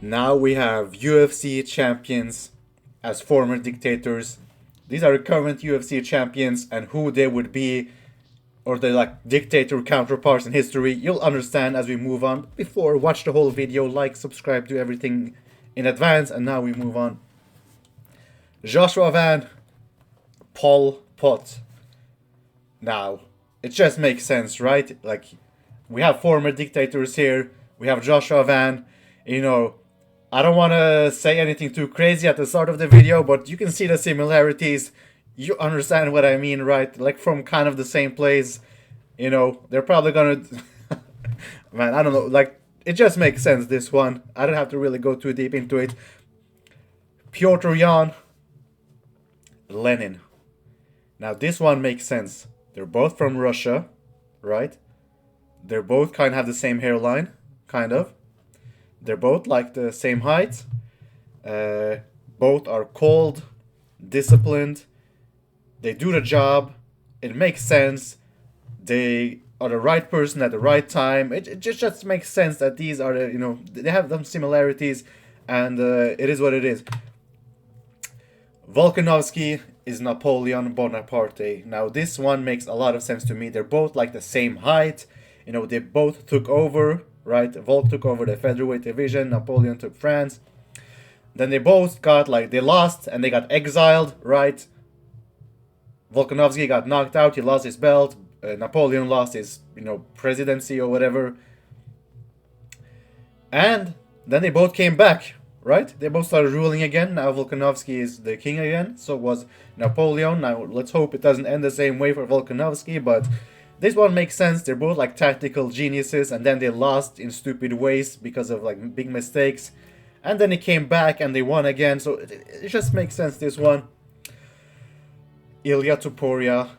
Now we have UFC champions as former dictators. These are the current UFC champions and who they would be, or the dictator counterparts in history. You'll understand as we move on. Before, watch the whole video, like, subscribe, do everything in advance, and now we move on. Joshua Van, Pol Pot. Now, it just makes sense, right? Like, we have former dictators here. We have Joshua Van. I don't want to say anything too crazy at the start of the video, but you can see the similarities. You understand what I mean, right? Like, from kind of the same place. They're probably gonna... Man, I don't know. Like, it just makes sense, this one. I don't have to really go too deep into it. Petr Yan, Lenin. Now, this one makes sense. They're both from Russia, right? They're both kind of have the same hairline, kind of. They're both like the same height. Both are cold, disciplined. They do the job. It makes sense. They are the right person at the right time. It just makes sense that these are they have some similarities, and it is what it is. Volkanovski is Napoleon Bonaparte. Now this one makes a lot of sense to me. They're both like the same height. They both took over, right? Volk took over the featherweight division. Napoleon took France. Then they both got they lost and they got exiled, right? Volkanovski got knocked out. He lost his belt. Napoleon lost his, presidency or whatever. And then they both came back, right? They both started ruling again. Now Volkanovski is the king again. So was Napoleon. Now let's hope it doesn't end the same way for Volkanovski, but this one makes sense. They're both tactical geniuses, and then they lost in stupid ways because of big mistakes. And then they came back and they won again. So it just makes sense, this one. Ilia Topuria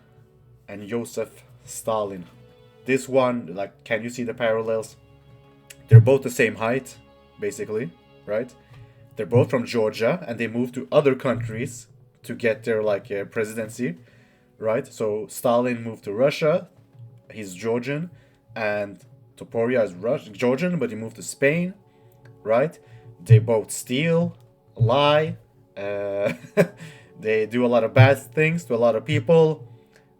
and Joseph Stalin. This one, can you see the parallels? They're both the same height, basically, right? They're both from Georgia, and they moved to other countries to get their presidency, right? So Stalin moved to Russia. He's Georgian, and Topuria is Georgian, but he moved to Spain, right? They both steal, lie, they do a lot of bad things to a lot of people.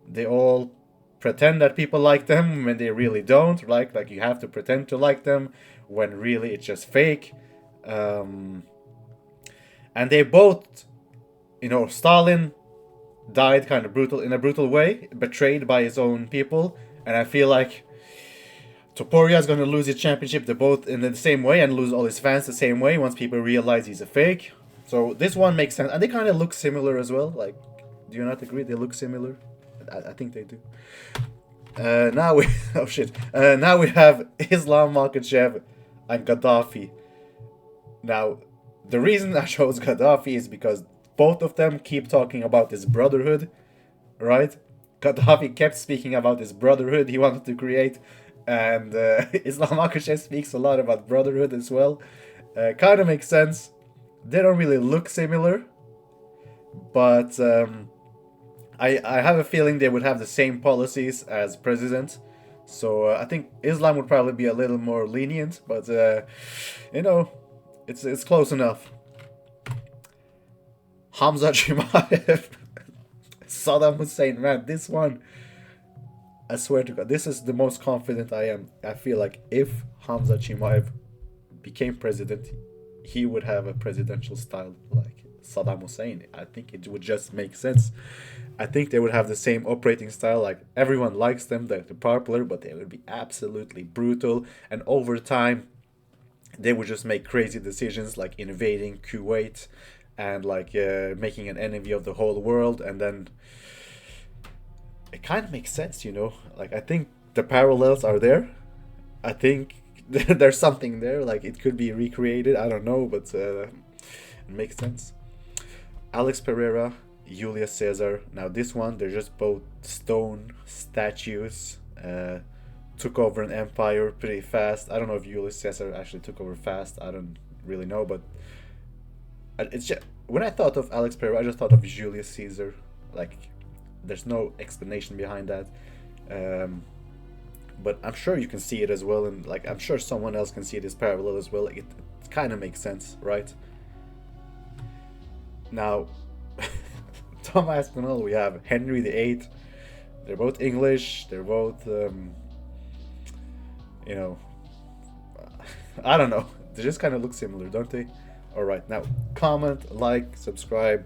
They all pretend that people like them when they really don't. Like you have to pretend to like them when really it's just fake. And they both, Stalin died kind of in a brutal way, betrayed by his own people. And I feel like Topuria is going to lose his championship. They're both in the same way and lose all his fans the same way once people realize he's a fake. So this one makes sense. And they kind of look similar as well. Do you not agree? They look similar. I think they do. Now we... Oh, shit. Now we have Islam, Makhachev, and Gaddafi. Now, the reason I chose Gaddafi is because both of them keep talking about this brotherhood, right? Gaddafi kept speaking about this brotherhood he wanted to create, and Islam Makhachev speaks a lot about brotherhood as well. Kind of makes sense. They don't really look similar, but I have a feeling they would have the same policies as president. So I think Islam would probably be a little more lenient, but it's close enough. Hamza Chimaev, Saddam Hussein, man, this one, I swear to God, this is the most confident I am. I feel like if Hamza Chimaev became president, he would have a presidential style like Saddam Hussein. I think it would just make sense. I think they would have the same operating style. Everyone likes them, they're popular, but they would be absolutely brutal. And over time, they would just make crazy decisions like invading Kuwait and making an enemy of the whole world. And then it kind of makes sense, I think the parallels are there. I think there's something there. It could be recreated. I don't know, but it makes sense. Alex Pereira, Julius Caesar. Now this one, they're just both stone statues. Took over an empire pretty fast. I don't know if Julius Caesar actually took over fast. I don't really know, but it's just, when I thought of Alex Pereira, I just thought of Julius Caesar. There's no explanation behind that. But I'm sure you can see it as well, and I'm sure someone else can see this parallel as well. It's kind of makes sense, right? Now, Tom Aspinall, we have Henry VIII. They're both English. They're both, you know, I don't know. They just kind of look similar, don't they? All right, now comment, like, subscribe,